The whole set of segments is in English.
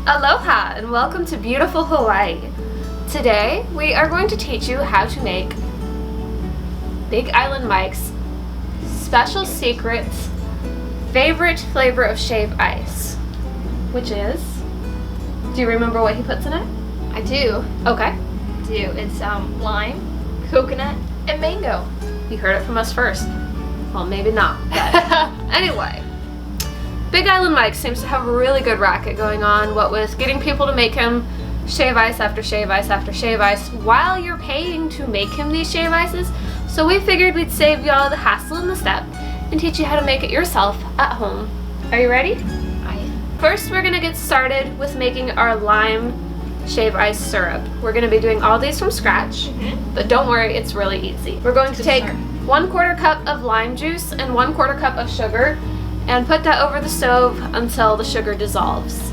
Aloha and welcome to beautiful Hawaii. Today we are going to teach you how to make Big Island Mike's special secret favorite flavor of shave ice, which is, do you remember what he puts in it? I do. Okay. It's lime, coconut, and mango. You heard it from us first. Well, maybe not, but anyway. Big Island Mike seems to have a really good racket going on, what with getting people to make him shave ice after shave ice after shave ice while you're paying to make him these shave ices. So we figured we'd save y'all the hassle and the step and teach you how to make it yourself at home. Are you ready? I am. First, we're gonna get started with making our lime shave ice syrup. We're gonna be doing all these from scratch, but don't worry, it's really easy. We're going to take 1/4 cup of lime juice and 1/4 cup of sugar and put that over the stove until the sugar dissolves.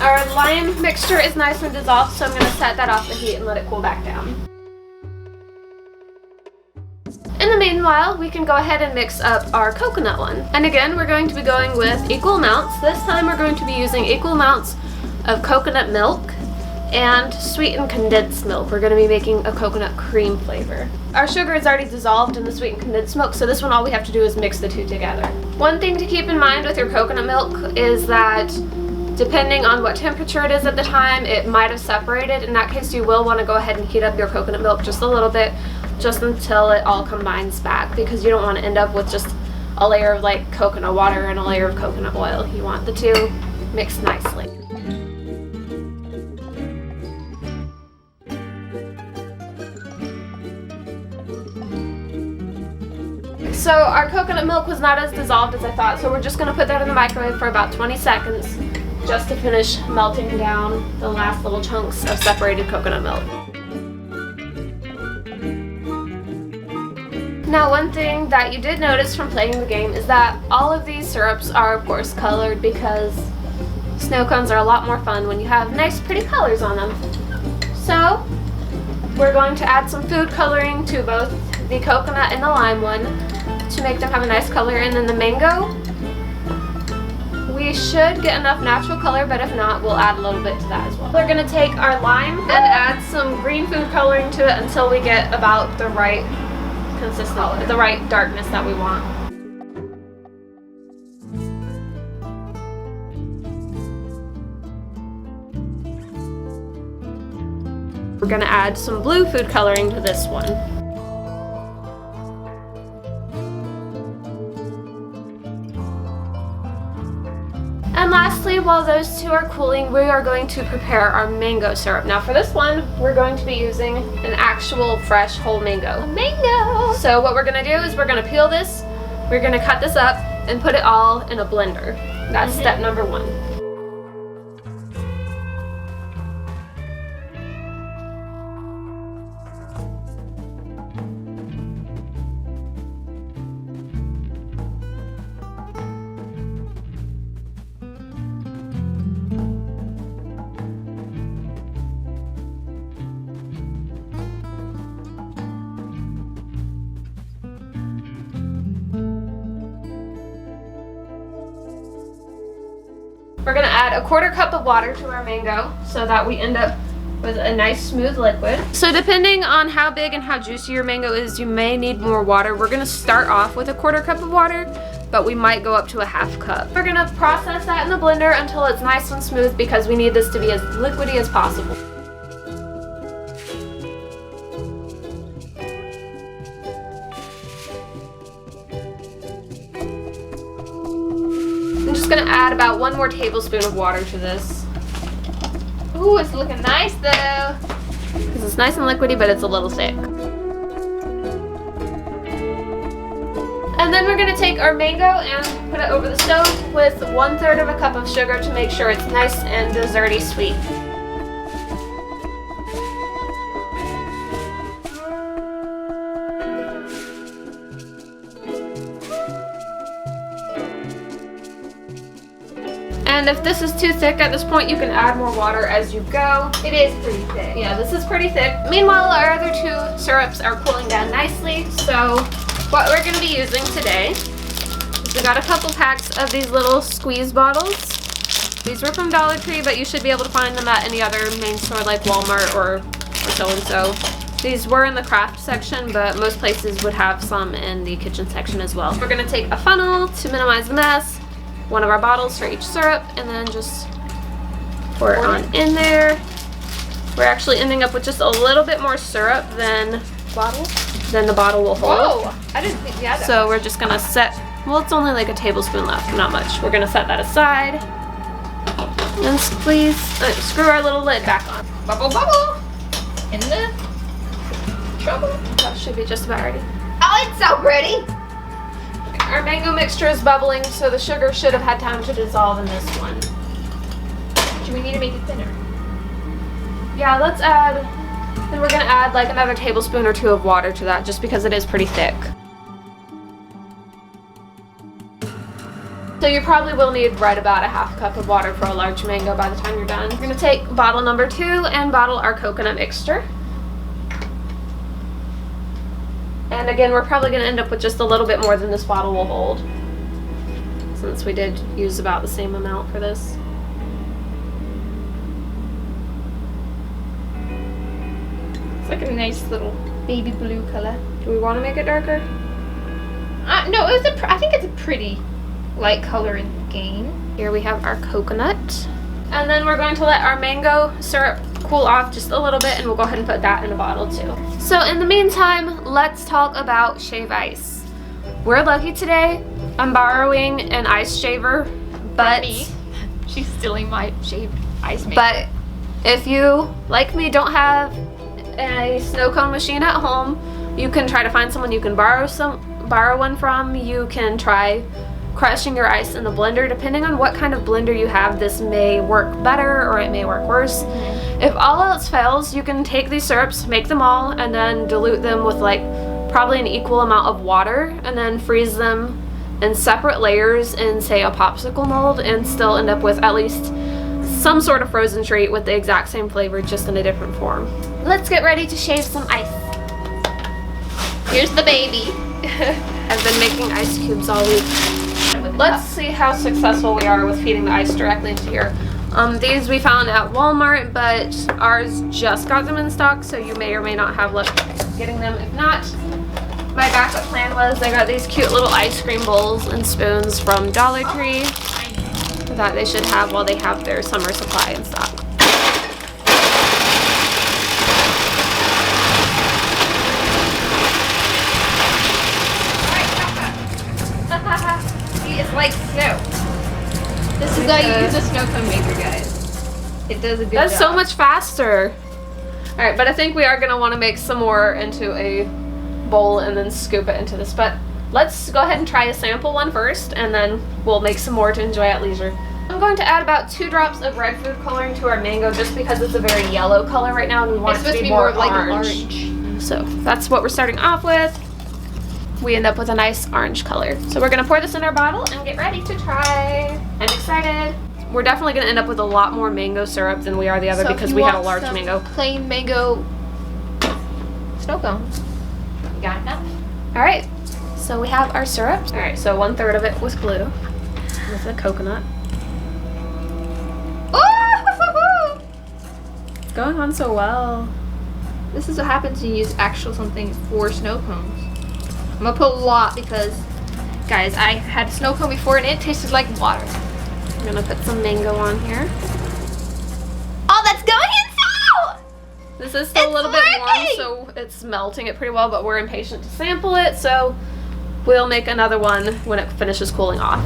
Our lime mixture is nice and dissolved, so I'm going to set that off the heat and let it cool back down. In the meanwhile, we can go ahead and mix up our coconut one. And again, we're going to be going with equal amounts. This time we're going to be using equal amounts of coconut milk and sweetened condensed milk. We're going to be making a coconut cream flavor. Our sugar is already dissolved in the sweetened condensed milk, so this one all we have to do is mix the two together. One thing to keep in mind with your coconut milk is that depending on what temperature it is at the time, it might have separated. In that case, you will want to go ahead and heat up your coconut milk just a little bit, just until it all combines back, because you don't want to end up with just a layer of like coconut water and a layer of coconut oil. You want the two mixed nicely. So our coconut milk was not as dissolved as I thought, so we're just going to put that in the microwave for about 20 seconds. Just to finish melting down the last little chunks of separated coconut milk. Now, one thing that you did notice from playing the game is that all of these syrups are of course colored, because snow cones are a lot more fun when you have nice pretty colors on them. So we're going to add some food coloring to both the coconut and the lime one to make them have a nice color, and then the mango, we should get enough natural color, but if not, we'll add a little bit to that as well. We're going to take our lime and add some green food coloring to it until we get about the right consistency, the right darkness that we want. We're going to add some blue food coloring to this one. And lastly, while those two are cooling, we are going to prepare our mango syrup. Now for this one, we're going to be using an actual fresh whole mango. A mango! So what we're gonna do is we're gonna peel this, we're gonna cut this up, and put it all in a blender. That's step number one. We're going to add a 1/4 cup of water to our mango so that we end up with a nice smooth liquid. So depending on how big and how juicy your mango is, you may need more water. We're going to start off with a 1/4 cup of water, but we might go up to a 1/2 cup. We're going to process that in the blender until it's nice and smooth, because we need this to be as liquidy as possible. I'm just going to add about 1 more tablespoon of water to this. Ooh, it's looking nice though. Because it's nice and liquidy, but it's a little thick. And then we're going to take our mango and put it over the stove with 1/3 cup of sugar to make sure it's nice and desserty sweet. And if this is too thick at this point, you can add more water as you go. It is pretty thick. Yeah, this is pretty thick. Meanwhile, our other two syrups are cooling down nicely. So what we're gonna be using today is we got a couple packs of these little squeeze bottles. These were from Dollar Tree, but you should be able to find them at any other main store like Walmart or so-and-so. These were in the craft section, but most places would have some in the kitchen section as well. We're gonna take a funnel to minimize the mess, one of our bottles for each syrup, and then just pour it on in there. We're actually ending up with just a little bit more syrup than the bottle will hold. Whoa! I didn't think we had that. So we're just gonna set, well, it's only like a tablespoon left, not much. We're gonna set that aside and squeeze, screw our little lid back on. Bubble, bubble. In the trouble. That should be just about ready. Oh, it's so pretty. Our mango mixture is bubbling, so the sugar should have had time to dissolve in this one. Do we need to make it thinner? Yeah, let's add, then we're gonna add like another tablespoon or two of water to that, just because it is pretty thick. So you probably will need right about a half cup of water for a large mango by the time you're done. We're gonna take bottle number 2 and bottle our coconut mixture. And again, we're probably gonna end up with just a little bit more than this bottle will hold, since we did use about the same amount for this. It's like a nice little baby blue color. Do we want to make it darker? No, it was I think it's a pretty light color in the game. Here we have our coconut. And then we're going to let our mango syrup cool off just a little bit, and we'll go ahead and put that in a bottle too. So in the meantime, let's talk about shave ice. We're lucky today. I'm borrowing an ice shaver, but me. She's stealing my shaved ice maker. But if you, like me, don't have a snow cone machine at home, you can try to find someone you can borrow one from. You can try crushing your ice in the blender. Depending on what kind of blender you have, this may work better or it may work worse. If all else fails, you can take these syrups, make them all, and then dilute them with like probably an equal amount of water, and then freeze them in separate layers in, say, a popsicle mold, and still end up with at least some sort of frozen treat with the exact same flavor, just in a different form. Let's get ready to shave some ice. Here's the baby. I've been making ice cubes all week. Let's see how successful we are with feeding the ice directly into here. These we found at Walmart, but ours just got them in stock, so you may or may not have luck getting them. If not, my backup plan was I got these cute little ice cream bowls and spoons from Dollar Tree that they should have while they have their summer supply in stock. It's like snow. This is how you use a snow cone maker, guys. It does a good job. That's so much faster. All right, but I think we are gonna want to make some more into a bowl and then scoop it into this. But let's go ahead and try a sample one first, and then we'll make some more to enjoy at leisure. I'm going to add about 2 drops of red food coloring to our mango, just because it's a very yellow color right now, and we want it to be more like orange. So that's what we're starting off with. We end up with a nice orange color. So we're gonna pour this in our bottle and get ready to try. I'm excited. We're definitely gonna end up with a lot more mango syrup than we are the other, So because if we you had a want large some mango. plain mango snow cones, you got enough. All right, so we have our syrup. All right, so 1/3 of it with glue, with the coconut. Oh! It's going on so well. This is what happens when you use actual something for snow cones. I'm gonna put a lot because, guys, I had snow cone before and it tasted like water. I'm gonna put some mango on here. Oh, that's going in so! This is still a little bit warm, so it's melting it pretty well, but we're impatient to sample it, so we'll make another one when it finishes cooling off.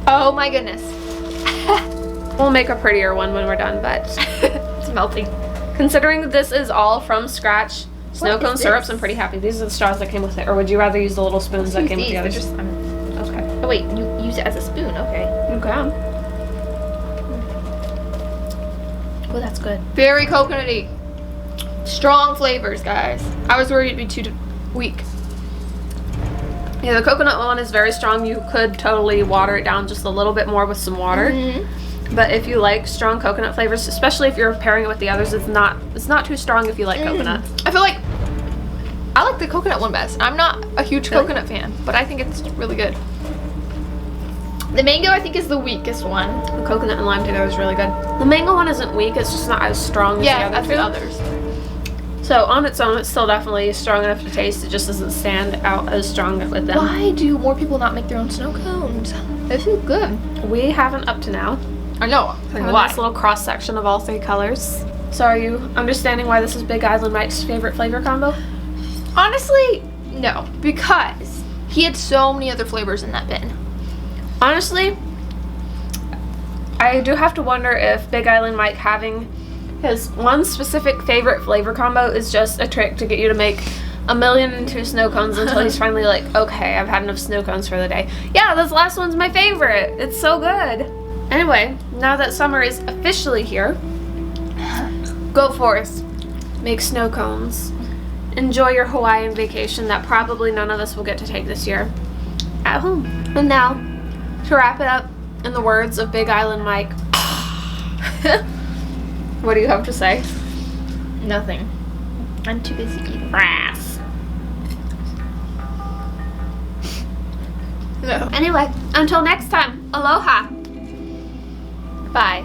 Oh my goodness. We'll make a prettier one when we're done, but it's melting. Considering this is all from scratch snow cone syrups, I'm pretty happy. These are the straws that came with it, or would you rather use the little spoons that came with the others? Okay. Oh wait, you use it as a spoon, okay. You can. Oh, that's good. Very coconutty. Strong flavors, guys. I was worried it'd be too weak. Yeah, the coconut one is very strong. You could totally water it down just a little bit more with some water. But if you like strong coconut flavors, especially if you're pairing it with the others, it's not too strong if you like coconut. I feel like I like the coconut one best. I'm not a huge Really? coconut fan, but I think it's really good. The mango, I think, is the weakest one. The coconut and lime together is really good. The mango one isn't weak, it's just not as strong as Yeah, the as other the two. others. So on its own, it's still definitely strong enough to taste. It just doesn't stand out as strong with them. Why do more people not make their own snow cones? They feel good. We haven't up to now. I know. Have a Why? nice little cross section of all three colors. So are you understanding why this is Big Island Mike's favorite flavor combo? Honestly, no, because he had so many other flavors in that bin. Honestly, I do have to wonder if Big Island Mike having his one specific favorite flavor combo is just a trick to get you to make 1,000,002 snow cones until he's finally like, okay, I've had enough snow cones for the day. Yeah, this last one's my favorite. It's so good. Anyway, now that summer is officially here, go forth, make snow cones. Enjoy your Hawaiian vacation that probably none of us will get to take this year at home. And now, to wrap it up, in the words of Big Island Mike, what do you have to say? Nothing. I'm too busy eating. Brass. No. Anyway, until next time, aloha. Bye.